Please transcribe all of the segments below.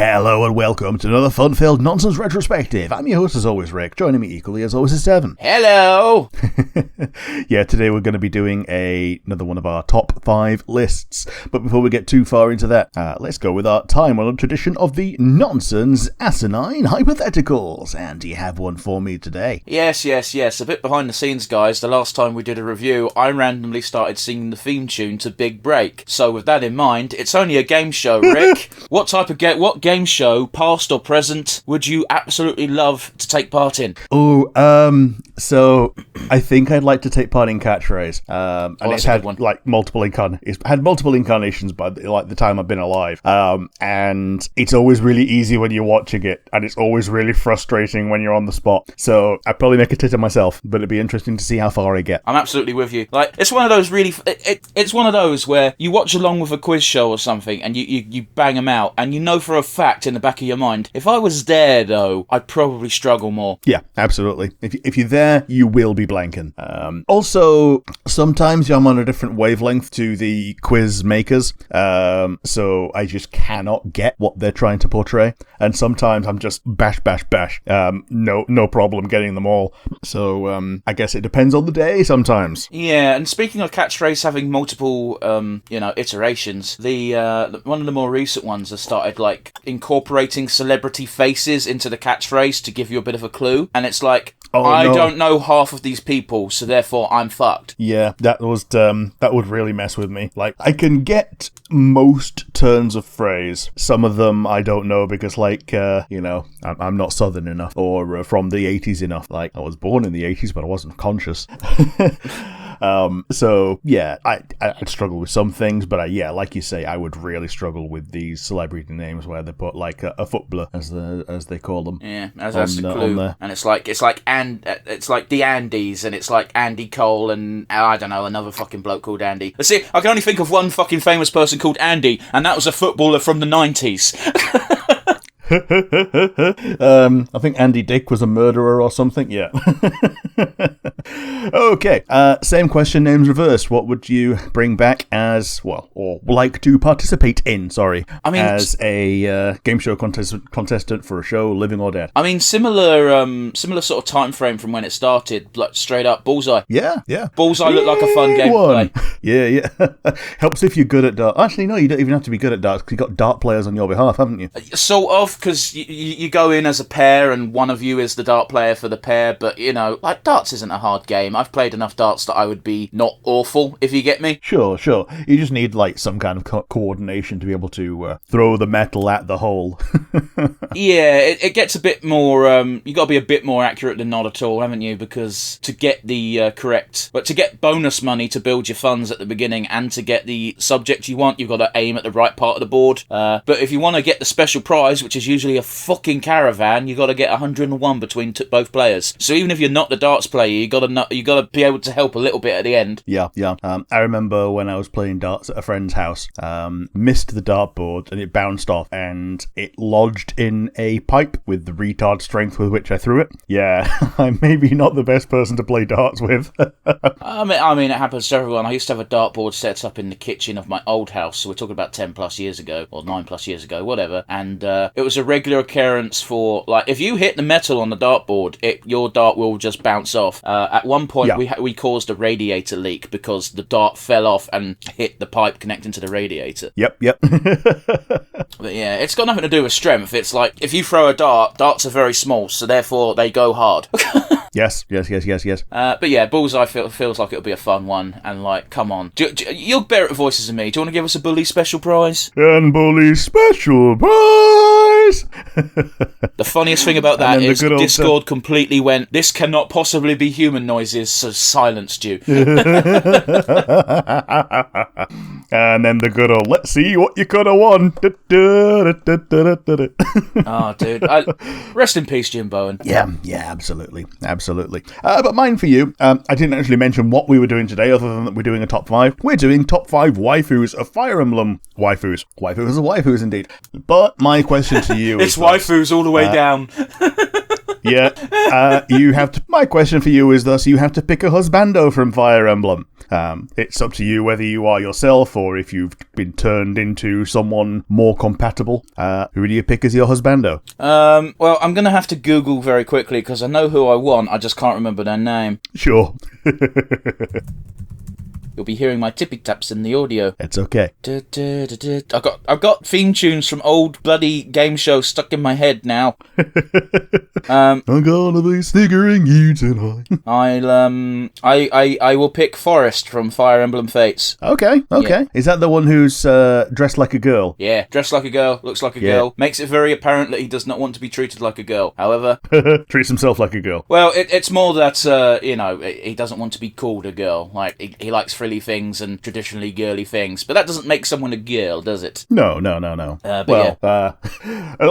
Hello and welcome to another fun-filled nonsense retrospective. I'm your host as always, Rick. Joining me equally as always is Devon. Hello! Yeah, today we're going to be doing another one of our top 5 lists. But before we get too far into that, let's go with our time-honored tradition of the nonsense asinine hypotheticals. And do you have one for me today? Yes. A bit behind the scenes, guys. The last time we did a review, I randomly started singing the theme tune to Big Break. So with that in mind, it's only a game show, Rick. What game show, past or present, would you absolutely love to take part in? So I think I'd like to take part in Catchphrase. And it's had multiple incarnations by the time I've been alive. And it's always really easy when you're watching it, and it's always really frustrating when you're on the spot. So I'd probably make a tit of myself, but it'd be interesting to see how far I get. I'm absolutely with you. Like, it's one of those really, it's one of those where you watch along with a quiz show or something, and you bang them out, and you know for a fact in the back of your mind, if I was there though, I'd probably struggle more. Yeah, absolutely. If you're there, you will be blanking. Also, sometimes I'm on a different wavelength to the quiz makers, so I just cannot get what they're trying to portray, and sometimes I'm just bash, no problem getting them all. So I guess it depends on the day sometimes. Yeah, and speaking of Catchphrase having multiple iterations, the one of the more recent ones has started like incorporating celebrity faces into the catchphrase to give you a bit of a clue, and it's like, I don't know half of these people, so therefore I'm fucked. Yeah, that would really mess with me. Like, I can get most turns of phrase. Some of them I don't know because, I'm not Southern enough or from the 80s enough. Like, I was born in the 80s, but I wasn't conscious. So yeah, I'd struggle with some things, but like you say, I would really struggle with these celebrity names where they put like a footballer as they call them. Yeah, that's the clue. And it's like the Andes, and it's like Andy Cole and I don't know, another fucking bloke called Andy. Let's see, I can only think of one fucking famous person called Andy, and that was a footballer from the 90s. I think Andy Dick was a murderer or something. Yeah. Okay. Same question, names reversed. What would you bring back as, or like to participate in? Sorry. I mean, as a game show contestant for a show, living or dead. I mean, similar sort of time frame from when it started. Like straight up Bullseye. Yeah. Bullseye looked like a fun game to play. Yeah. Helps if you're good at darts. Actually, no, you don't even have to be good at darts because you've got dart players on your behalf, haven't you? Sort of. Because you go in as a pair and one of you is the dart player for the pair, but like darts isn't a hard game. I've played enough darts that I would be not awful, if you get me. Sure. You just need like some kind of coordination to be able to throw the metal at the hole. Yeah, it gets a bit more, you got to be a bit more accurate than not at all, haven't you? Because to get the to get bonus money to build your funds at the beginning and to get the subject you want, you've got to aim at the right part of the board. But if you want to get the special prize, which is usually a fucking caravan, you got to get 101 between both players. So even if you're not the darts player, you got to be able to help a little bit at the end. Yeah. I remember when I was playing darts at a friend's house, missed the dartboard and it bounced off and it lodged in a pipe with the retard strength with which I threw it. Yeah, I'm maybe not the best person to play darts with. I mean, it happens to everyone. I used to have a dartboard set up in the kitchen of my old house, so we're talking about 10 plus years ago, or 9 plus years ago, whatever, and it was a regular occurrence for, like, if you hit the metal on the dartboard, your dart will just bounce off. At one point, we caused a radiator leak because the dart fell off and hit the pipe connecting to the radiator. Yep. But yeah, it's got nothing to do with strength. It's like, if you throw a dart, darts are very small, so therefore they go hard. Yes. But yeah, Bullseye feels like it'll be a fun one, and like, come on. You're better at voices than me. Do you want to give us a Bully special prize? And Bully special prize! The funniest thing about that is Discord completely went, this cannot possibly be human noises, so silenced you. And then the good old, let's see what you could have won. Oh, dude. Rest in peace, Jim Bowen. Yeah, absolutely. But mine for you, I didn't actually mention what we were doing today, other than that we're doing a top 5. We're doing top 5 waifus of Fire Emblem Waifus. Waifus are waifus, indeed. But my question to you is... It's waifus all the way down. Yeah. You have to. My question for you is thus: you have to pick a husbando from Fire Emblem. It's up to you whether you are yourself or if you've been turned into someone more compatible. Who do you pick as your husbando? Well, I'm going to have to Google very quickly because I know who I want. I just can't remember their name. Sure. You'll be hearing my tippy taps in the audio. It's okay. I've got theme tunes from old bloody game shows stuck in my head now. I'm gonna be sniggering you tonight. I will pick Forest from Fire Emblem Fates. Okay. Yeah. Is that the one who's dressed like a girl? Yeah, dressed like a girl, looks like a girl, makes it very apparent that he does not want to be treated like a girl. However, treats himself like a girl. well, it's more that he doesn't want to be called a girl. Like he likes frilly things and traditionally girly things, but that doesn't make someone a girl, does it? No.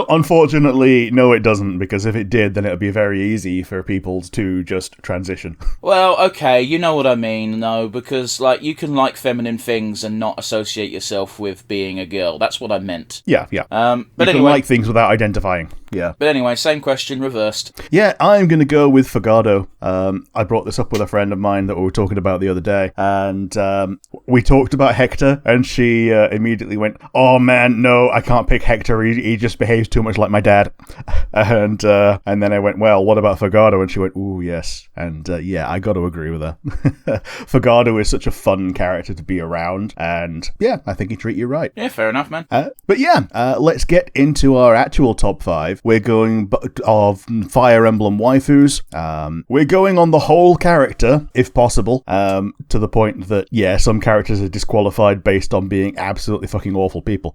Unfortunately, no, it doesn't, because if it did, then it would be very easy for people to just transition. Well, okay, you know what I mean, though, because like you can like feminine things and not associate yourself with being a girl. That's what I meant. Yeah. But you anyway, can like things without identifying. Yeah. But anyway, same question reversed. Yeah, I'm going to go with Fagado. I brought this up with a friend of mine that we were talking about the other day, and we talked about Hector, and she immediately went, "Oh man, no, I can't pick Hector. He just behaves too much like my dad." And then I went, "Well, what about Fagado?" And she went, "Ooh, yes." And yeah, I got to agree with her. Fagado is such a fun character to be around, and yeah, I think he treat you right. Yeah, fair enough, man. But yeah, let's get into our actual top 5. We're going of Fire Emblem Waifus. We're going on the whole character, if possible, to the point that, yeah, some characters are disqualified based on being absolutely fucking awful people.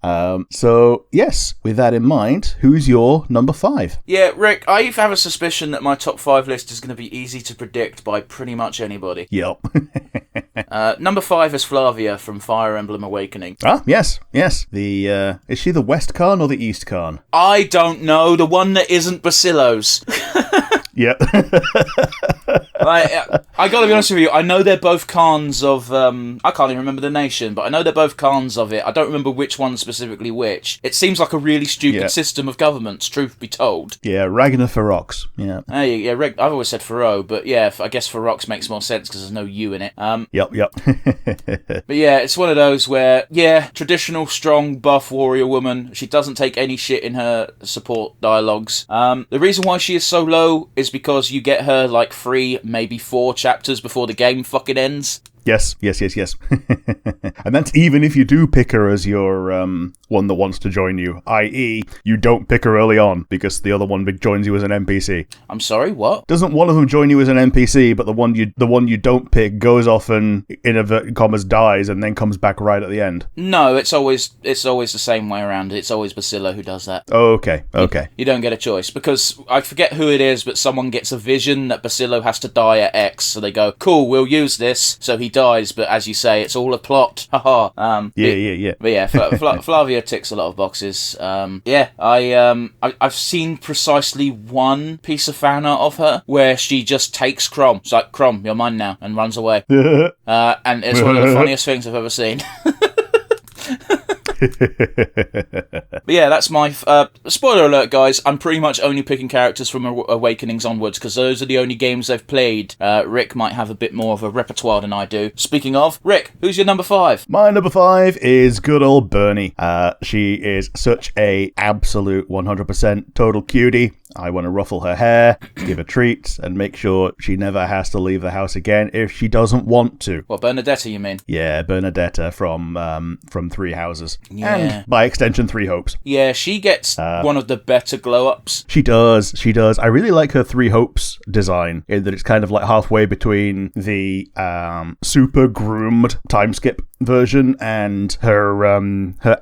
So, yes, with that in mind, who's your number 5? Yeah, Rick, I have a suspicion that my top 5 list is going to be easy to predict by pretty much anybody. Yep. Number 5 is Flavia from Fire Emblem Awakening. Ah, yes. Is she the West Khan or the East Khan? I don't know, the one that isn't Basilos. Yep. I gotta be honest with you, I know they're both Khans of, I can't even remember the nation, but I know they're both Khans of it. I don't remember which one specifically which. It seems like a really stupid system of governments, truth be told. Yeah, Ragnar Ferox. Yeah. I've always said Faro, but yeah, I guess Ferox makes more sense because there's no U in it. Yep. But yeah, it's one of those where, yeah, traditional, strong, buff warrior woman. She doesn't take any shit in her support dialogues. The reason why she is so low is because you get her like 3, maybe 4 chapters before the game fucking ends. Yes. And that's even if you do pick her as your one that wants to join you, i.e. you don't pick her early on because the other one joins you as an NPC. I'm sorry, what? Doesn't one of them join you as an NPC, but the one you don't pick goes off and, in inverted commas, dies and then comes back right at the end? No, it's always the same way around. It's always Basila who does that. Okay. You don't get a choice, because I forget who it is, but someone gets a vision that Basilo has to die at X, so they go, cool, we'll use this, so he dies, but as you say, it's all a plot. Haha. Yeah. But yeah, Flavia ticks a lot of boxes. I've seen precisely one piece of fan art of her where she just takes Crom. It's like, Crom, you're mine now, and runs away. And it's one of the funniest things I've ever seen. But yeah, that's my spoiler alert, guys. I'm pretty much only picking characters from Awakenings onwards because those are the only games I've played. Rick might have a bit more of a repertoire than I do. Speaking of, Rick, who's your number 5? My number 5 is good old Bernie. She is such a absolute 100% total cutie. I want to ruffle her hair, give her treats, and make sure she never has to leave the house again if she doesn't want to. What, Bernadetta, you mean? Yeah, Bernadetta from Three Houses. Yeah. And, by extension, Three Hopes. Yeah, she gets one of the better glow-ups. She does. I really like her Three Hopes design, in that it's kind of like halfway between the super groomed time skip version and her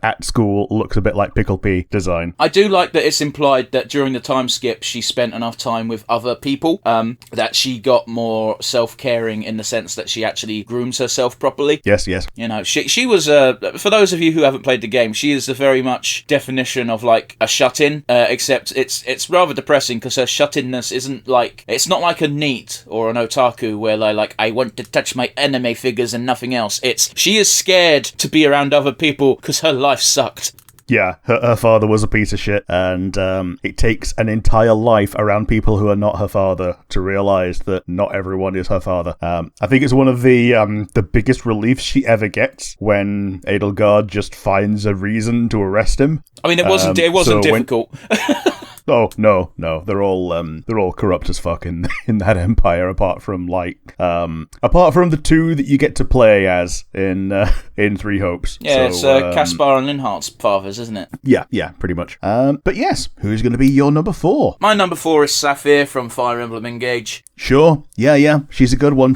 at school looks a bit like Pickle Pea design. I do like that it's implied that during the time skip she spent enough time with other people, that she got more self-caring in the sense that she actually grooms herself properly. Yes. You know, she was, for those of you who haven't played the game, she is the very much definition of like a shut-in, except it's rather depressing because her shut-inness isn't like, it's not like a NEET or an otaku where they're like, I want to touch my anime figures and nothing else. She is scared to be around other people because her life sucked. Yeah, her father was a piece of shit, and it takes an entire life around people who are not her father to realize that not everyone is her father. I think it's one of the biggest reliefs she ever gets when Edelgard just finds a reason to arrest him. I mean, it wasn't difficult. Oh no, they're all corrupt as fuck in that empire. Apart from the two that you get to play as in Three Hopes. Yeah, so, it's Caspar and Linhardt's fathers, isn't it? Yeah, pretty much. But yes, who's going to be your number 4? My number 4 is Saphir from Fire Emblem Engage. Sure. Yeah. She's a good one.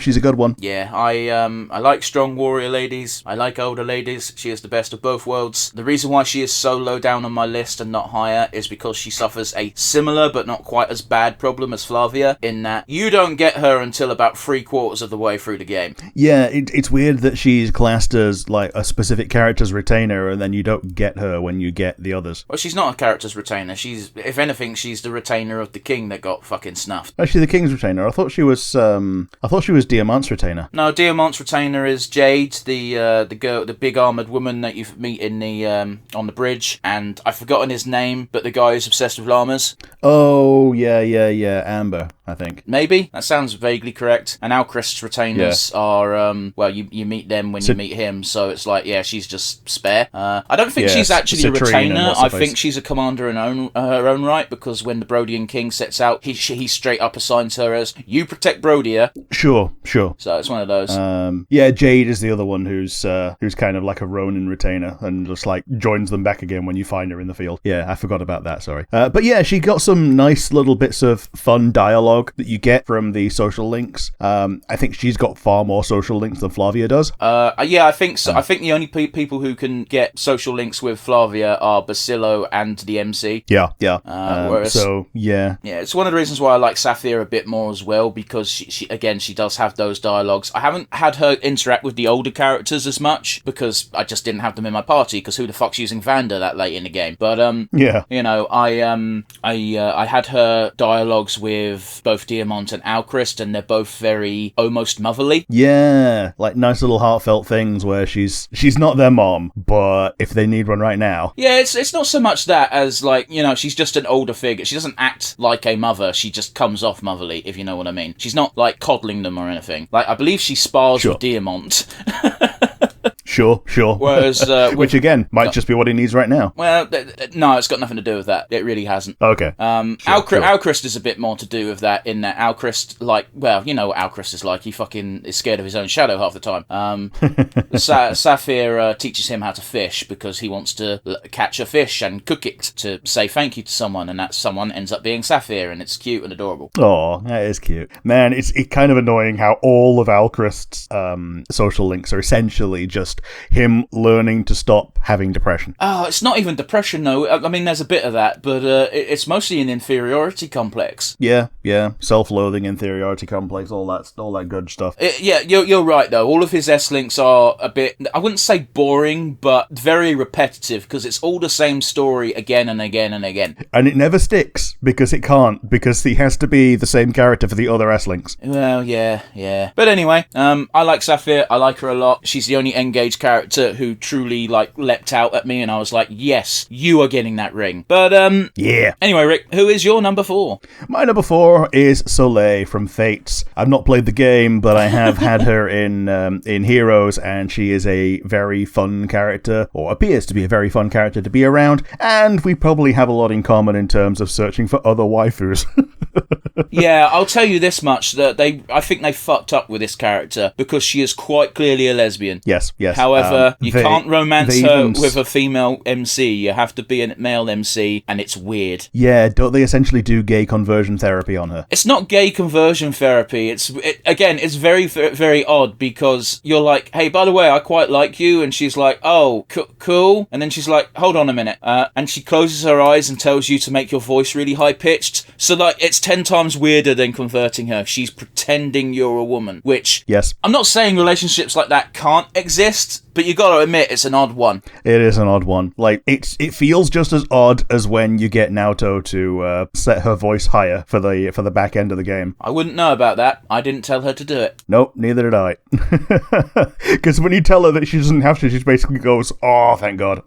Yeah, I like strong warrior ladies. I like older ladies. She is the best of both worlds. The reason why she is so low down on my list and not higher is because she suffers a similar but not quite as bad problem as Flavia, in that you don't get her until about 3/4 of the way through the game. Yeah, it's weird that she's classed as like a specific character's retainer, and then you don't get her when you get the others. Well, she's not a character's retainer. She's, if anything, she's the retainer of the king that got fucking snuffed. Actually, the king's retainer. I thought she was Diamant's retainer. No, Diamant's retainer is Jade, the girl, the big armored woman that you meet in the on the bridge, and I've forgotten his name, but the guy who's obsessed with llamas. Oh yeah, Amber, I think. Maybe that sounds vaguely correct. And Alchrist's retainers are well, you meet them when you meet him, so it's like, yeah, she's just spare. I don't think she's actually a retainer. I think she's a commander in her own right, because when the Brodian king sets out, he straight up assigns her as, you protect Brodia. Sure. So it's one of those. Yeah, Jade is the other one who's kind of like a Ronin retainer and just like joins them back again when you find her in the field. Yeah, I forgot about that, sorry. But yeah, she got some nice little bits of fun dialogue that you get from the social links. I think she's got far more social links than Flavia does. Yeah, I think so. I think the only people who can get social links with Flavia are Basilo and the MC. Yeah. Yeah, it's one of the reasons why I like Saphir a bit more as well, because she does have those dialogues. I haven't had her interact with the older characters as much because I just didn't have them in my party, because who the fuck's using Vander that late in the game? But yeah, you know, I had her dialogues with both Diamant and Alchrist, and they're both very almost motherly. Yeah, like nice little heartfelt things where she's not their mom, but if they need one right now. Yeah, it's not so much that as, like, you know, she's just an older figure. She doesn't act like a mother. She just comes off motherly, if you know what I mean. She's not like coddling them or anything. Like, I believe she spars with Diamant. Sure. Whereas, which again might just be what he needs right now. Well, no, it's got nothing to do with that. It really hasn't. Okay. Alchrist is a bit more to do with that, in that Alchrist, like, well, you know what Alchrist is like. He fucking is scared of his own shadow half the time. Saphir teaches him how to fish because he wants to catch a fish and cook it to say thank you to someone, and that someone ends up being Saphir, and it's cute and adorable. Oh, that is cute. Man, it's kind of annoying how all of Alchrist's social links are essentially just him learning to stop having depression. Oh, it's not even depression, though. I mean, there's a bit of that, but it's mostly an inferiority complex. Yeah. Self-loathing, inferiority complex, all that good stuff. Yeah, you're right, though. All of his S-links are a bit, I wouldn't say boring, but very repetitive, because it's all the same story again and again and again. And it never sticks, because it can't, because he has to be the same character for the other S-links. Well, yeah. But anyway, I like Saphir. I like her a lot. She's the only Engage character who truly, like, leapt out at me, and I was like, yes, you are getting that ring. But, yeah. Anyway, Rick, who is your number 4? My number 4 is Soleil from Fates. I've not played the game, but I have had her in Heroes, and she is a very fun character, or appears to be a very fun character to be around, and we probably have a lot in common in terms of searching for other waifus. Yeah, I'll tell you this much, that I think they fucked up with this character, because she is quite clearly a lesbian. Yes. However, you can't romance her with a female MC. You have to be a male MC, and it's weird. Yeah, don't they essentially do gay conversion therapy on her? It's not gay conversion therapy. It's very, very odd, because you're like, hey, by the way, I quite like you, and she's like, oh, cool, and then she's like, hold on a minute, and she closes her eyes and tells you to make your voice really high-pitched, so, like, it's 10 times weirder than converting her. She's pretending you're a woman, which... Yes. I'm not saying relationships like that can't exist, but you gotta admit, it's an odd one. It is an odd one. Like, it feels just as odd as when you get Naoto to set her voice higher for the back end of the game. I wouldn't know about that. I didn't tell her to do it. Nope, neither did I. Because when you tell her that she doesn't have to, she basically goes, "Oh, thank God."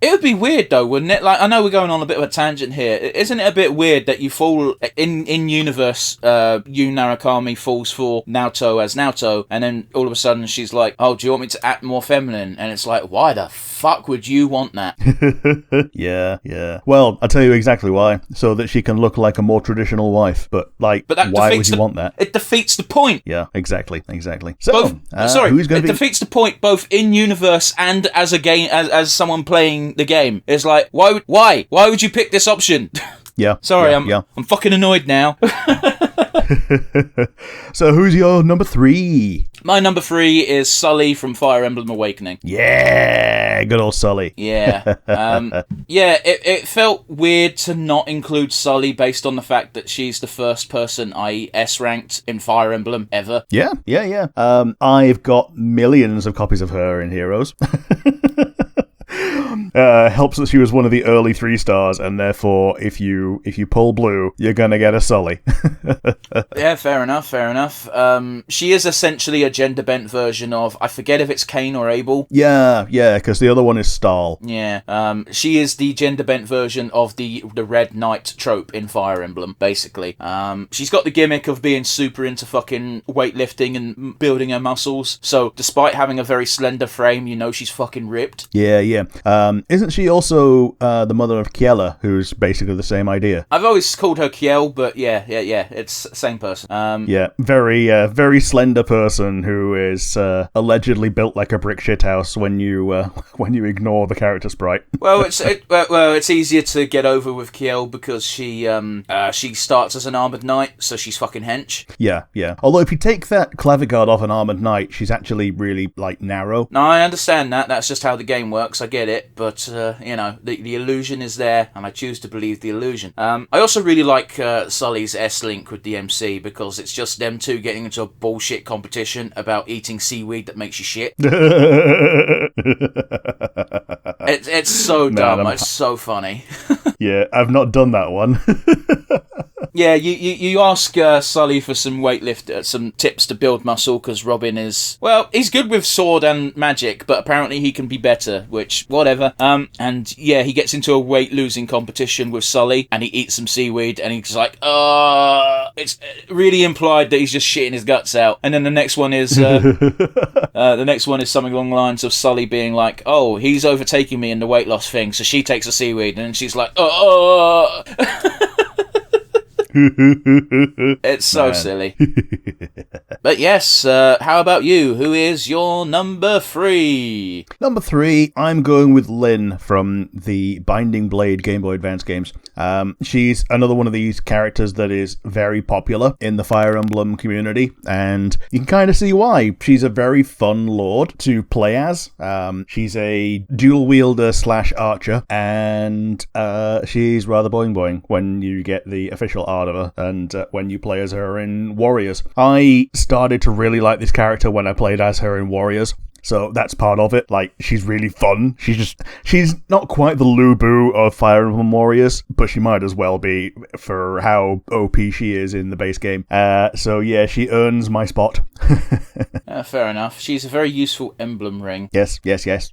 It would be weird though, wouldn't it? Like, I know we're going on a bit of a tangent here. Isn't it a bit weird that you fall in universe? Yu Narukami falls for Naoto as Naoto, and then all of a sudden she's like, "Oh, do you want me to act more feminine?" And it's like, why the fuck would you want that? Yeah. Well, I'll tell you exactly why. So that she can look like a more traditional wife. But why would you want that? It defeats the point. Yeah, exactly. So, who's going to be... defeats the point both in universe and as a game, as someone playing the game. It's like, why would you pick this option? Yeah. Sorry, I'm fucking annoyed now. So who's your number 3? My number 3 is Sully from Fire Emblem Awakening. Yeah, good old Sully. Yeah. It felt weird to not include Sully based on the fact that she's the first person I S-ranked in Fire Emblem ever. Yeah. I've got millions of copies of her in Heroes. Helps that she was one of the early 3 stars, and therefore, if you pull blue, you're gonna get a Sully. Yeah, fair enough. She is essentially a gender-bent version of, I forget if it's Cain or Abel. Yeah, because the other one is Stahl. Yeah, she is the gender-bent version of the Red Knight trope in Fire Emblem, basically. She's got the gimmick of being super into fucking weightlifting and building her muscles, so despite having a very slender frame, you know she's fucking ripped. Yeah. Isn't she also the mother of Kiela, who's basically the same idea? I've always called her Kiel, but yeah, it's the same person. Yeah, very slender person who is allegedly built like a brick shit house when you ignore the character sprite. Well, it's easier to get over with Kiel because she starts as an armored knight, so she's fucking hench. Yeah. Although if you take that claviguard off an armored knight, she's actually really like narrow. No, I understand that. That's just how the game works. I get it, but the illusion is there, and I choose to believe the illusion. I also really like Sully's S-Link with the MC because it's just them two getting into a bullshit competition about eating seaweed that makes you shit. It's so dumb. It's so funny. Yeah, I've not done that one. Yeah, you ask Sully for some some tips to build muscle, because Robin is, well, he's good with sword and magic, but apparently he can be better, which, whatever. And yeah, he gets into a weight-losing competition with Sully, and he eats some seaweed, and he's like, it's really implied that he's just shitting his guts out. And then the next one is, something along the lines of Sully being like, oh, he's overtaking me in the weight loss thing, so she takes a seaweed, and she's like, It's so silly. But yes, how about you? Who is your number 3? Number 3, I'm going with Lynn from the Binding Blade Game Boy Advance games. She's another one of these characters that is very popular in the Fire Emblem community, and you can kind of see why. She's a very fun lord to play as. She's a dual wielder / archer, and she's rather boing boing when you get the official art of her, and when you play as her in Warriors. I started to really like this character when I played as her in Warriors. So that's part of it. Like, she's really fun. She's not quite the Lubu of Fire Emblem Warriors, but she might as well be for how OP she is in the base game. So yeah, she earns my spot. Fair enough. She's a very useful emblem ring. Yes.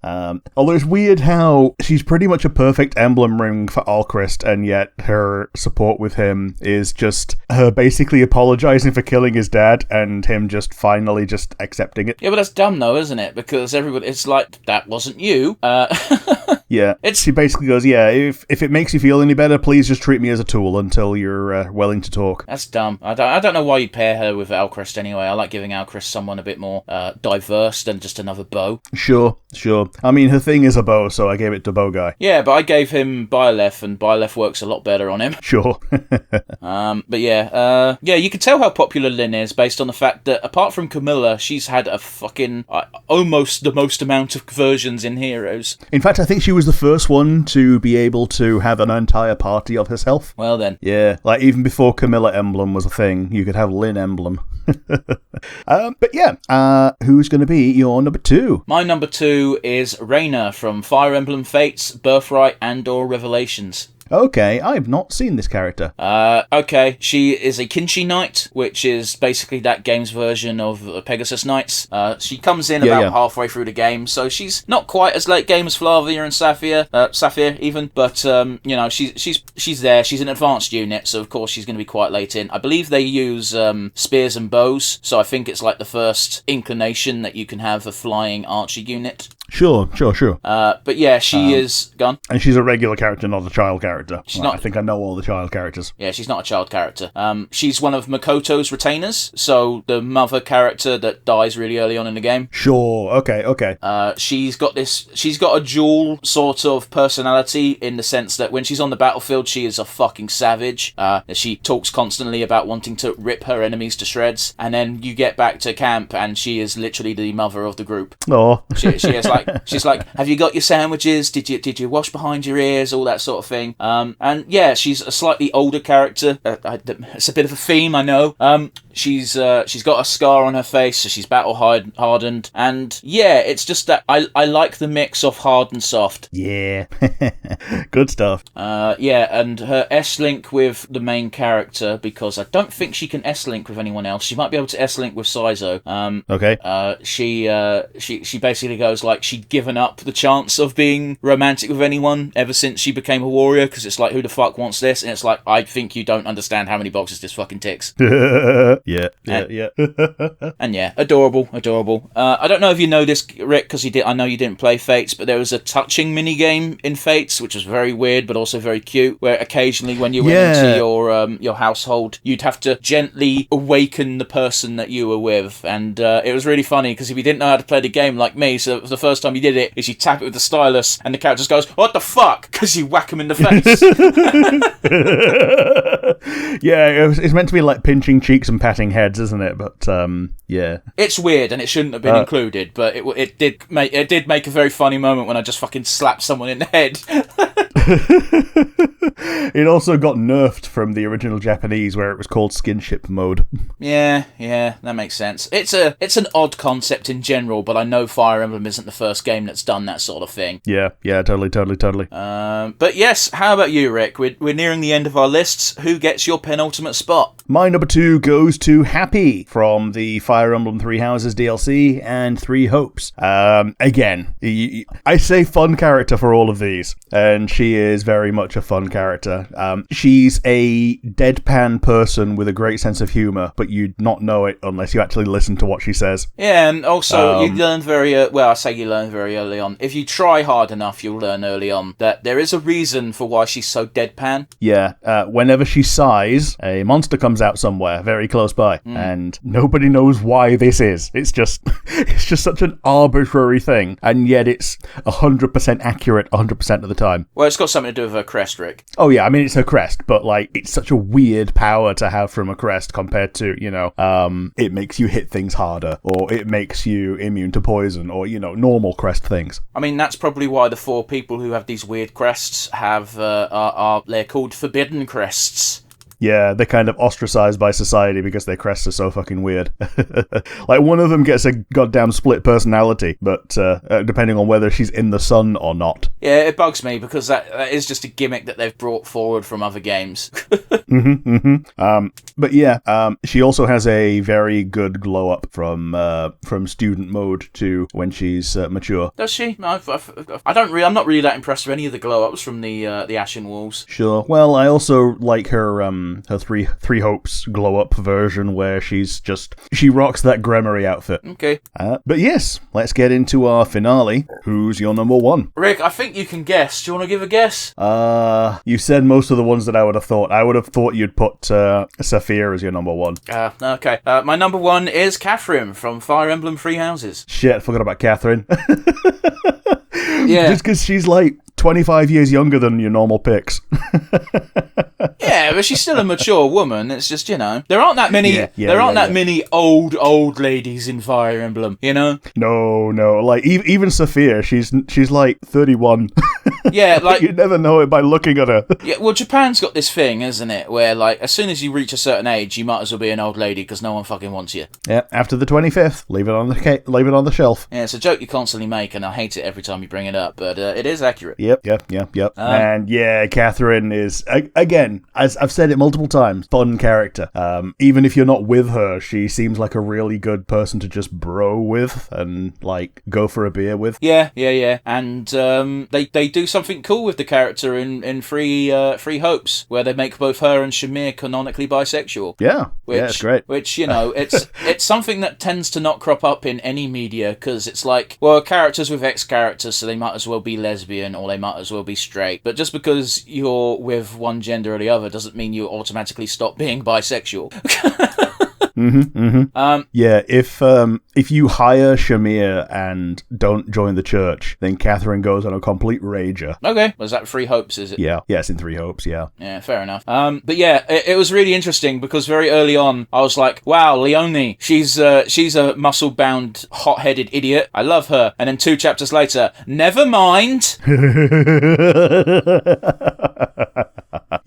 Although it's weird how she's pretty much a perfect emblem ring for Alchrist, and yet her support with him is just her basically apologizing for killing his dad and him just finally just accepting it. Yeah, but that's dumb though, isn't it? Because everybody, it's like, that wasn't you. Yeah, she basically goes, yeah, if it makes you feel any better, please just treat me as a tool until you're willing to talk. That's dumb. I don't know why you'd pair her with Alchrist anyway. I like giving Alchrist someone a bit more diverse than just another bow. Sure. Sure. I mean, her thing is a bow, so I gave it to Bow Guy. Yeah, but I gave him Byleth, and Byleth works a lot better on him. Sure. But yeah, you can tell how popular Lynn is based on the fact that apart from Camilla, she's had a fucking almost the most amount of versions in Heroes. In fact, I think she was the first one to be able to have an entire party of herself. Well then. Yeah, like even before Camilla Emblem was a thing, you could have Lynn Emblem. But yeah, who's going to be your number 2? My number 2 is Reyna from Fire Emblem Fates, Birthright, and/or Revelations. Okay, I've not seen this character. Okay, she is a Kinshi Knight, which is basically that game's version of Pegasus Knights. She comes in about halfway through the game, so she's not quite as late game as Flavia and Saphir even, but you know, she's there. She's an advanced unit, so of course she's going to be quite late in. I believe they use spears and bows, so I think it's like the first inclination that you can have a flying archer unit. Sure. But yeah, she is gone. And she's a regular character, not a child character. She's not. I think I know all the child characters. Yeah, she's not a child character. She's one of Makoto's retainers, so the mother character that dies really early on in the game. Sure. Okay. She's got a dual sort of personality in the sense that when she's on the battlefield, she is a fucking savage. She talks constantly about wanting to rip her enemies to shreds, and then you get back to camp, and she is literally the mother of the group. Oh. She is she's like, have you got your sandwiches? Did you wash behind your ears? All that sort of thing. And yeah, she's a slightly older character. It's a bit of a theme, I know. She's got a scar on her face, so she's battle hardened. And yeah, it's just that I like the mix of hard and soft. Yeah, good stuff. Yeah, and her S-Link with the main character, because I don't think she can S-Link with anyone else. She might be able to S-Link with Saizo. Okay. She basically goes like she'd given up the chance of being romantic with anyone ever since she became a warrior, because it's like, who the fuck wants this? And it's like, I think you don't understand how many boxes this fucking ticks. Yeah. And yeah, adorable. I don't know if you know this, Rick, because I know you didn't play Fates, but there was a touching minigame in Fates, which was very weird, but also very cute, where occasionally when you went into your household, you'd have to gently awaken the person that you were with, and it was really funny, because if you didn't know how to play the game like me, so the first time you did it, is you tap it with the stylus, and the character just goes, what the fuck? Because you whack him in the face. Yeah, it's meant to be like pinching cheeks and patting heads, isn't it? But yeah, it's weird and it shouldn't have been included, but it did make a very funny moment when I just fucking slapped someone in the head. It also got nerfed from the original Japanese, where it was called skinship mode. Yeah, that makes sense. It's an odd concept in general, but I know Fire Emblem isn't the first game that's done that sort of thing. Yeah, totally. But yes, how about you, Rick? We're nearing the end of our lists. Who gets your penultimate spot? My number 2 goes to Happy from the Fire Emblem Three Houses DLC and Three Hopes. Again, I say fun character for all of these, and she is very much a fun character. She's a deadpan person with a great sense of humour, but you'd not know it unless you actually listen to what she says. Yeah, and also you learn you learn very early on. If you try hard enough, you'll learn early on that there is a reason for why she's so deadpan. Yeah, whenever she sighs, a monster comes out somewhere very close by, and nobody knows why this is. It's just such an arbitrary thing, and yet it's 100% accurate 100% of the time. Well, it's got something to do with her crest, Rick. Oh yeah, I mean, it's her crest, but like, it's such a weird power to have from a crest compared to, it makes you hit things harder, or it makes you immune to poison, or, normal crest things. I mean, that's probably why the 4 people who have these weird crests they're called forbidden crests. Yeah, they're kind of ostracized by society because their crests are so fucking weird. Like, one of them gets a goddamn split personality, but depending on whether she's in the sun or not. Yeah, it bugs me because that is just a gimmick that they've brought forward from other games. But yeah, she also has a very good glow up from student mode to when she's mature. Does she? I'm not really that impressed with any of the glow ups from the Ashen Walls. Sure. Well, I also like her her three hopes glow up version where she rocks that Gremory outfit. Okay. But yes, let's get into our finale. Who's your number one? Rick, I think you can guess. Do you want to give a guess? You said most of the ones that I would have thought. I would have thought you'd put Saphir as your number one. Okay. My number one is Catherine from Fire Emblem Three Houses. Shit, I forgot about Catherine. Yeah. Just because she's like 25 years younger than your normal picks. Yeah, but she's still a mature woman. It's just, there aren't that many many old ladies in Fire Emblem, No, like even Saphir, she's like 31. Yeah, like you never know it by looking at her. Yeah, well, Japan's got this thing, isn't it, where like as soon as you reach a certain age, you might as well be an old lady because no one fucking wants you. Yeah, after the 25th, leave it on the shelf. Yeah, it's a joke you constantly make, and I hate it every time you bring it up, but it is accurate. Yep. And yeah, Catherine is again, as I've said it multiple times, fun character. Even if you're not with her, she seems like a really good person to just bro with and like go for a beer with. Yeah. And they do something cool with the character in Free Hopes, where they make both her and Shamir canonically bisexual. Yeah, it's great. Which it's something that tends to not crop up in any media because it's like, well, characters with X characters, so they might as well be lesbian or they might as well be straight. But just because you're with one gender or the other doesn't mean you automatically stop being bisexual. Yeah, if you hire Shamir and don't join the church, then Catherine goes on a complete rager. Okay, was that Three Hopes, is it? Yeah, it's in Three Hopes, yeah. Yeah, fair enough. But yeah, it was really interesting because very early on, I was like, wow, Leonie, she's a muscle-bound, hot-headed idiot. I love her. And then 2 chapters later, never mind.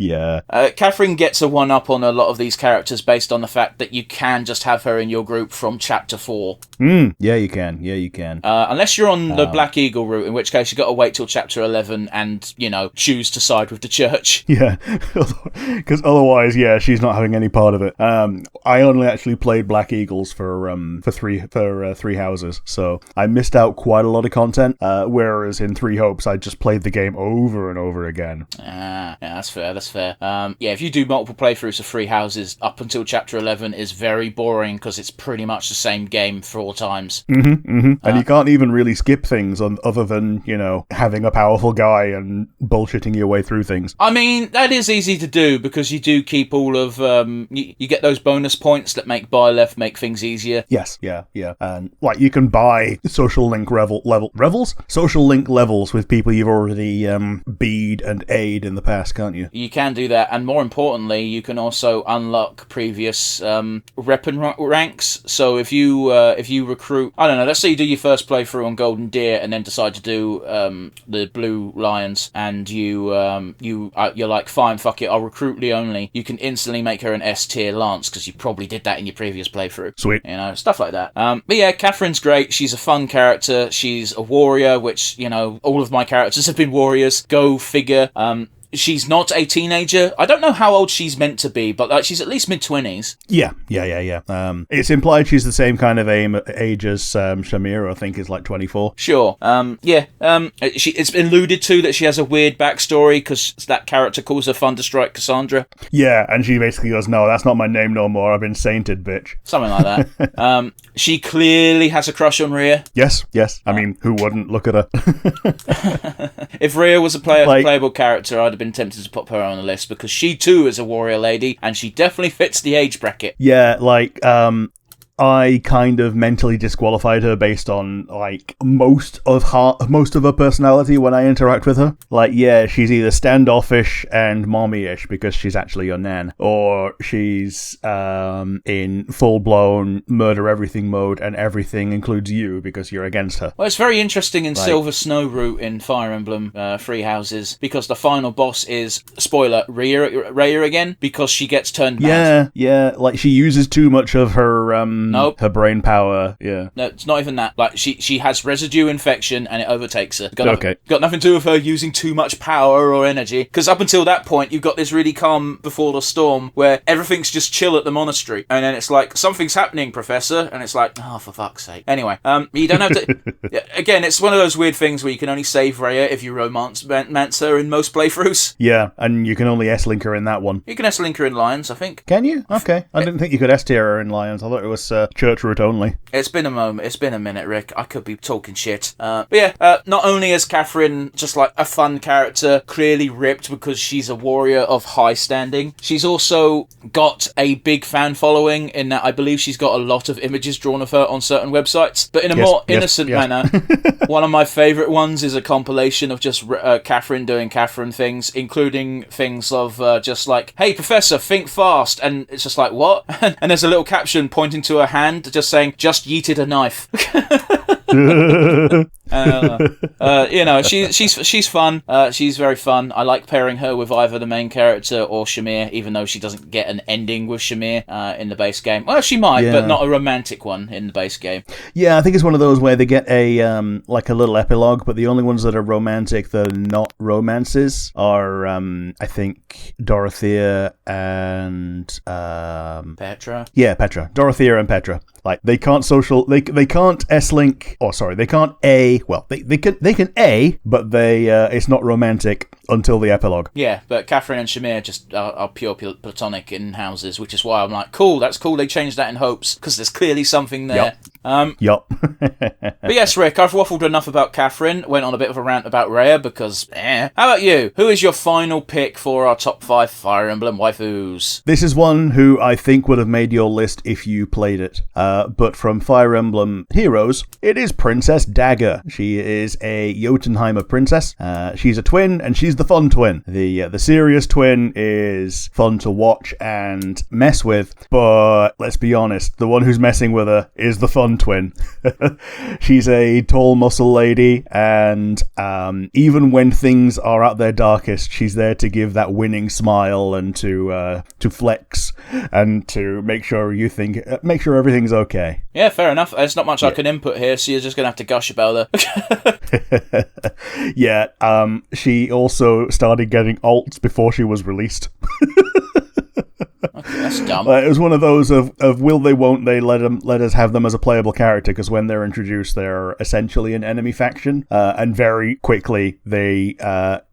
Yeah. Catherine gets a one-up on a lot of these characters based on the fact that you can just have her in your group from chapter 4. Yeah, you can. Unless you're on the Black Eagle route, in which case you got to wait till chapter 11 and, choose to side with the church. Yeah, because otherwise, yeah, she's not having any part of it. I only actually played Black Eagles for Three Houses, so I missed out quite a lot of content. Whereas in Three Hopes, I just played the game over and over again. Yeah, that's fair. Yeah, if you do multiple playthroughs of Three Houses, up until chapter 11 is very boring because it's pretty much the same game 4 times. And you can't even really skip things other than, having a powerful guy and bullshitting your way through things. I mean, that is easy to do because you do keep all of, you get those bonus points that make buy left make things easier. Yes, yeah. And, you can buy social link social link levels with people you've already bead and aid in the past, can't you? You can do that, and more importantly, you can also unlock previous weapon ranks. So if you recruit, I don't know, let's say you do your first playthrough on Golden Deer and then decide to do the Blue Lions, and you're like, fine, fuck it, I'll recruit Leonie. You can instantly make her an S tier Lance because you probably did that in your previous playthrough. Sweet, stuff like that. But yeah, Catherine's great. She's a fun character. She's a warrior, which all of my characters have been warriors. Go figure. She's not a teenager. I don't know how old she's meant to be, but she's at least mid-20s. Yeah. It's implied she's the same kind of age as Shamir, I think is like 24. Sure. It's been alluded to that she has a weird backstory because that character calls her Thunderstrike Cassandra. Yeah, and she basically goes, no, that's not my name no more. I've been sainted, bitch. Something like that. She clearly has a crush on Rhea. Yes. I mean, who wouldn't? Look at her. If Rhea was a playable character, I'd have been tempted to put her on the list because she too is a warrior lady and she definitely fits the age bracket. Yeah, I kind of mentally disqualified her based on most of her personality when I interact with her. She's either standoffish and mommy-ish because she's actually your nan, or she's in full-blown murder everything mode and everything includes you because you're against her. Well, it's very interesting in Silver Snow route in Fire Emblem Three Houses because the final boss is, spoiler, Rhea again because she gets turned mad. Yeah, she uses too much of her Nope. her brain power, yeah. No, it's not even that. Like, she has residue infection and it overtakes her. Okay. Got nothing to do with her using too much power or energy. Because up until that point, you've got this really calm before the storm where everything's just chill at the monastery. And then it's like, something's happening, Professor. And it's like, oh, for fuck's sake. Anyway, you don't have to... Again, it's one of those weird things where you can only save Rhea if you romance her in most playthroughs. Yeah, and you can only S-link her in that one. You can S-link her in Lions, I think. Can you? Okay. I didn't think you could S-tier her in Lions. I thought it was church route only. It's been a moment. It's been a minute, Rick. I could be talking shit. But yeah, not only is Catherine just like a fun character, clearly ripped because she's a warrior of high standing, she's also got a big fan following in that I believe she's got a lot of images drawn of her on certain websites. But in a more innocent manner, one of my favourite ones is a compilation of just Catherine doing Catherine things, including things of just like, hey, Professor, think fast. And it's just like, what? And there's a little caption pointing to her hand just saying, just yeeted a knife. She's fun. She's very fun. I like pairing her with either the main character or Shamir, even though she doesn't get an ending with Shamir in the base game. Well, she might, but not a romantic one in the base game. Yeah, I think it's one of those where they get a like a little epilogue, but the only ones that are romantic that are not romances are I think Dorothea and Petra. Yeah, Petra. Dorothea and Petra. Like they can't they can't S-link, or sorry, they can't A, well, they can A, but they it's not romantic until the epilogue. Yeah, but Catherine and Shamir just are pure platonic in houses, which is why I'm like, cool, that's cool, they changed that in hopes, because there's clearly something there. Yup. But yes, Rick, I've waffled enough about Catherine, went on a bit of a rant about Rhea, because How about you? Who is your final pick for our top 5 Fire Emblem waifus? This is one who I think would have made your list if you played it. But from Fire Emblem Heroes, it is Princess Dagger. She is a Jotunheimer princess. She's a twin, and she's the fun twin. The serious twin is fun to watch and mess with, but let's be honest, the one who's messing with her is the fun twin. She's a tall muscle lady, and even when things are at their darkest, she's there to give that winning smile and to flex and to make sure everything's okay. Yeah, fair enough. There's not much I can input here, so you're just gonna have to gush about her. Yeah, she also started getting alts before she was released. Okay, that's dumb. It was one of those of will they, won't they let us have them as a playable character, because when they're introduced, they're essentially an enemy faction, and very quickly they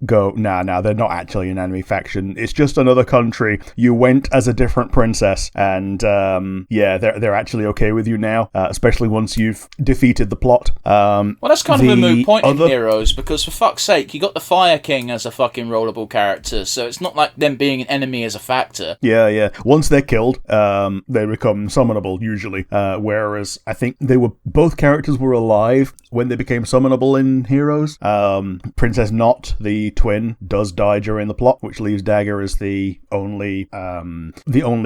go, nah, they're not actually an enemy faction. It's just another country. You went as a different princess, and they're actually okay with you now, especially once you've defeated the plot. Well, that's kind of a moot point in Heroes, because for fuck's sake, you got the Fire King as a fucking rollable character, so it's not like them being an enemy as a factor. Yeah. Once they're killed, they become summonable usually. Whereas I think both characters were alive when they became summonable in Heroes. Princess Not, the twin, does die during the plot, which leaves Dagger as the only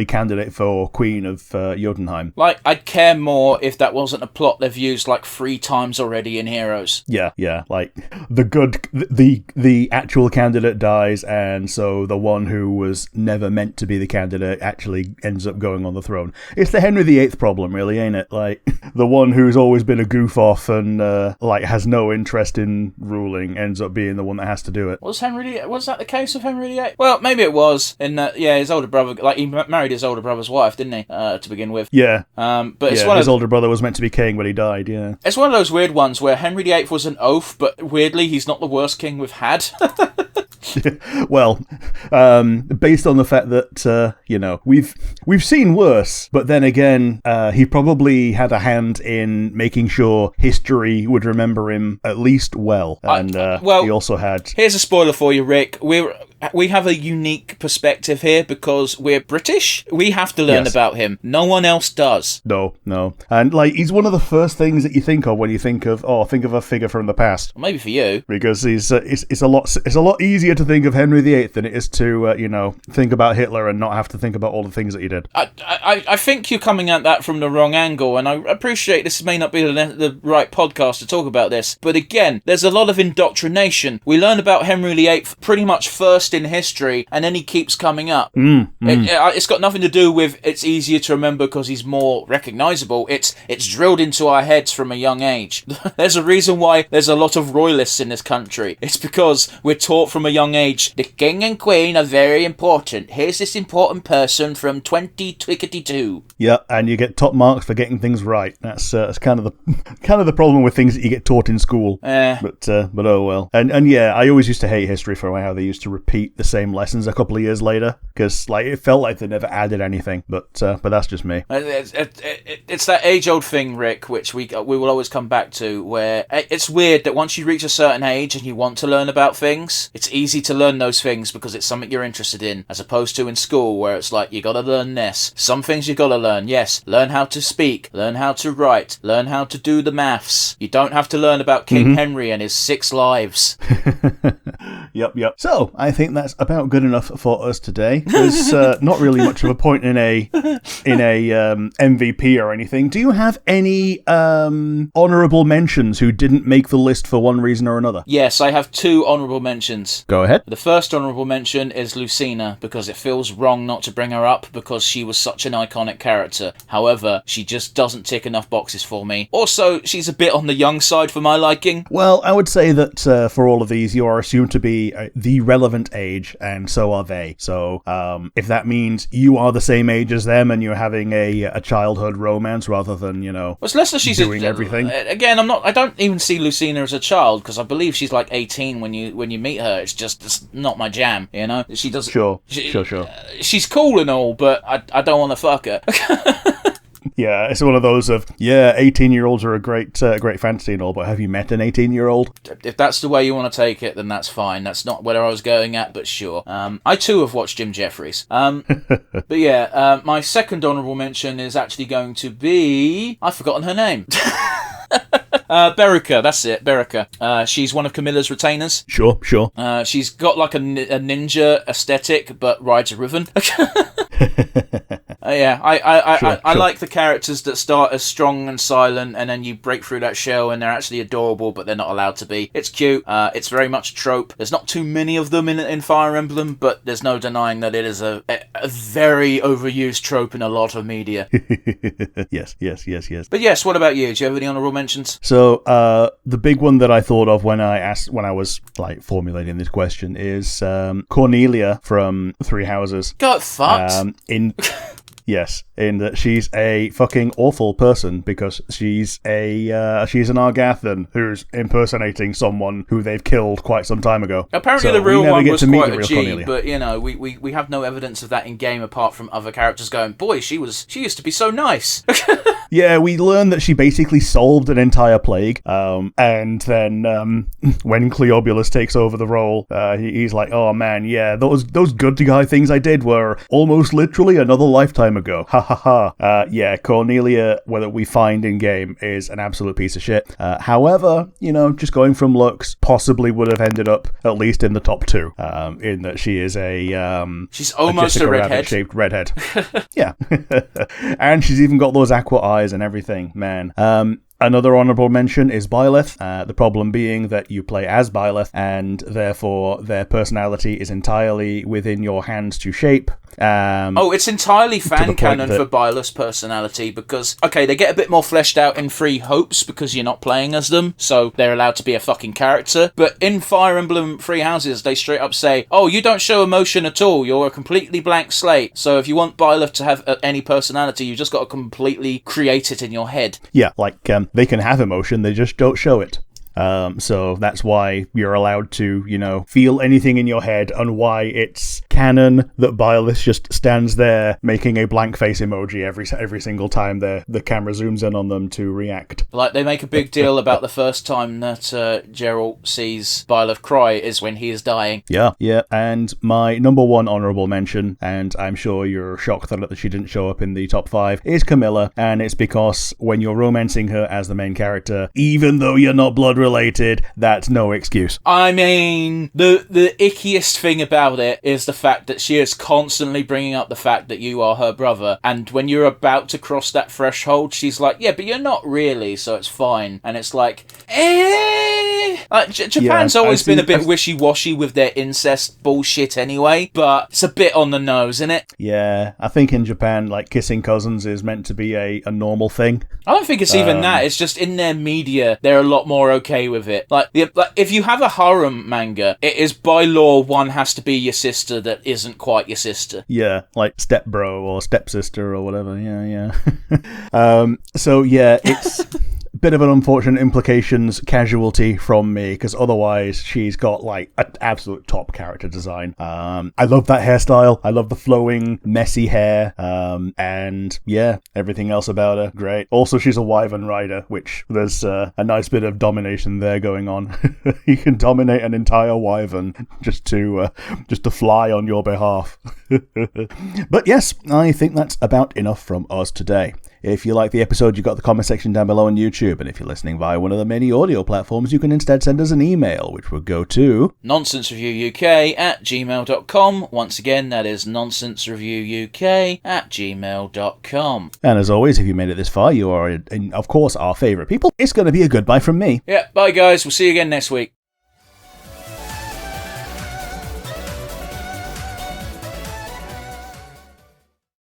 candidate for Queen of Jotunheim. Like, I'd care more if that wasn't a plot they've used like 3 times already in Heroes. Yeah. Like the actual candidate dies, and so the one who was never meant to be the candidate actually ends up going on the throne. It's the Henry VIII problem, really, ain't it? Like, the one who's always been a goof off and has no interest in ruling ends up being the one that has to do it. Was that the case of Henry VIII? Well, maybe it was. In that, his older brother, like, he married his older brother's wife, didn't he? To begin with. Yeah. But it's his older brother was meant to be king, but he died. Yeah. It's one of those weird ones where Henry VIII was an oaf, but weirdly, he's not the worst king we've had. Well, based on the fact that we've seen worse, but then again, he probably had a hand in making sure history would remember him at least well, and he also had. Here's a spoiler for you, Rick. We have a unique perspective here because we're British. We have to learn about him. No one else does. No, and he's one of the first things that you think of when you think of a figure from the past. Well, maybe for you, because it's a lot easier to think of Henry VIII than it is to think about Hitler and not have to think about all the things that he did. I think you're coming at that from the wrong angle, and I appreciate this may not be the right podcast to talk about this, but again, there's a lot of indoctrination. We learn about Henry VIII pretty much first lost in history, and then he keeps coming up. It's got nothing to do with it's easier to remember because he's more recognisable. It's drilled into our heads from a young age. There's a reason why there's a lot of royalists in this country. It's because we're taught from a young age, the king and queen are very important. Here's this important person from 2022. Yeah, and you get top marks for getting things right. That's kind of the problem with things that you get taught in school. But oh well. And yeah, I always used to hate history for how they used to repeat the same lessons a couple of years later, because like it felt like they never added anything. But that's just me. It's that age-old thing, Rick, which we will always come back to, where it's weird that once you reach a certain age and you want to learn about things, it's easy to learn those things because it's something you're interested in, as opposed to in school where it's like, you gotta learn this. Some things you gotta learn, yes. Learn how to speak, learn how to write, learn how to do the maths. You don't have to learn about King Henry and his 6 lives. Yep. So, I think that's about good enough for us today. There's not really much of a point in a MVP or anything. Do you have any honourable mentions who didn't make the list for one reason or another? Yes, I have 2 honourable mentions. Go ahead. The first honourable mention is Lucina, because it feels wrong not to bring her up because she was such an iconic character. However, she just doesn't tick enough boxes for me. Also, she's a bit on the young side for my liking. Well, I would say that for all of these, you are assumed to be the relevant age, and so are they. So, if that means you are the same age as them and you're having a childhood romance rather than, well, it's less that she's doing everything. Again, I don't even see Lucina as a child, because I believe she's like 18 when you meet her. It's not my jam, She doesn't. Sure. She's cool and all, but I don't want to fuck her. Yeah, it's one of those of, 18-year-olds are a great fantasy and all, but have you met an 18-year-old? If that's the way you want to take it, then that's fine. That's not where I was going at, but sure. I too have watched Jim Jeffries. But yeah, my second honourable mention is actually going to be... I've forgotten her name. Berica, that's it, Berica. She's one of Camilla's retainers. Sure. She's got like a ninja aesthetic, but rides a Riven. I like the characters that start as strong and silent, and then you break through that shell and they're actually adorable, but they're not allowed to be. It's cute. It's very much a trope. There's not too many of them in Fire Emblem, but there's no denying that it is a very overused trope in a lot of media. Yes. But yes, what about you? Do you have any honourable mentions? So, the big one that I thought of when I was like formulating this question is Cornelia from Three Houses. Got fucked. Yes, in that she's a fucking awful person because she's an Argathan who's impersonating someone who they've killed quite some time ago. Apparently, the real one was quite a G, Cornelia. But we have no evidence of that in game apart from other characters going, "Boy, she used to be so nice." Yeah, we learned that she basically solved an entire plague, and then when Cleobulus takes over the role, he's like, "Oh man, yeah, those good guy things I did were almost literally another lifetime ago." Ha ha ha. Yeah, Cornelia, whether we find in game, is an absolute piece of shit. However, just going from looks, possibly would have ended up at least in the top 2. In that she is she's almost a redhead, shaped redhead. Yeah, and she's even got those aqua eyes and everything, man. Another honourable mention is Byleth, the problem being that you play as Byleth, and therefore their personality is entirely within your hands to shape. It's entirely fan canon for Byleth's personality because, okay, they get a bit more fleshed out in Free Hopes because you're not playing as them, so they're allowed to be a fucking character. But in Fire Emblem Three Houses, they straight up say, "Oh, you don't show emotion at all, you're a completely blank slate. So if you want Byleth to have any personality, you just got to completely create it in your head." Yeah, like, they can have emotion, they just don't show it. So that's why you're allowed to, feel anything in your head, and why it's canon that Byleth just stands there making a blank face emoji every single time the camera zooms in on them to react. Like, they make a big deal about the first time that Geralt sees Byleth cry is when he is dying. Yeah. And my number one honourable mention, and I'm sure you're shocked that she didn't show up in the top 5, is Camilla, and it's because when you're romancing her as the main character, even though you're not blood related, that's no excuse. I mean, the ickiest thing about it is the fact that she is constantly bringing up the fact that you are her brother, and when you're about to cross that threshold, she's like, "Yeah, but you're not really, so it's fine." And it's like, Japan's always been a bit wishy-washy with their incest bullshit anyway, but it's a bit on the nose, isn't it? Yeah, I think in Japan, like, kissing cousins is meant to be a normal thing. I don't think it's even that. It's just in their media, they're a lot more okay with it. Like, if you have a harem manga, it is by law one has to be your sister that isn't quite your sister. Yeah, like stepbro or stepsister or whatever. Yeah. So yeah, it's bit of an unfortunate implications casualty from me, because otherwise she's got like an absolute top character design. I love that hairstyle. I love the flowing, messy hair. And yeah, everything else about her, great. Also, she's a wyvern rider, which there's a nice bit of domination there going on. You can dominate an entire wyvern just to fly on your behalf. But yes, I think that's about enough from us today. If you like the episode, you've got the comment section down below on YouTube, and if you're listening via one of the many audio platforms, you can instead send us an email, which would go to nonsensereviewuk@gmail.com. Once again, that is nonsensereviewuk@gmail.com. And as always, if you made it this far, you are, of course, our favourite people. It's going to be a goodbye from me. Yeah, bye guys, we'll see you again next week.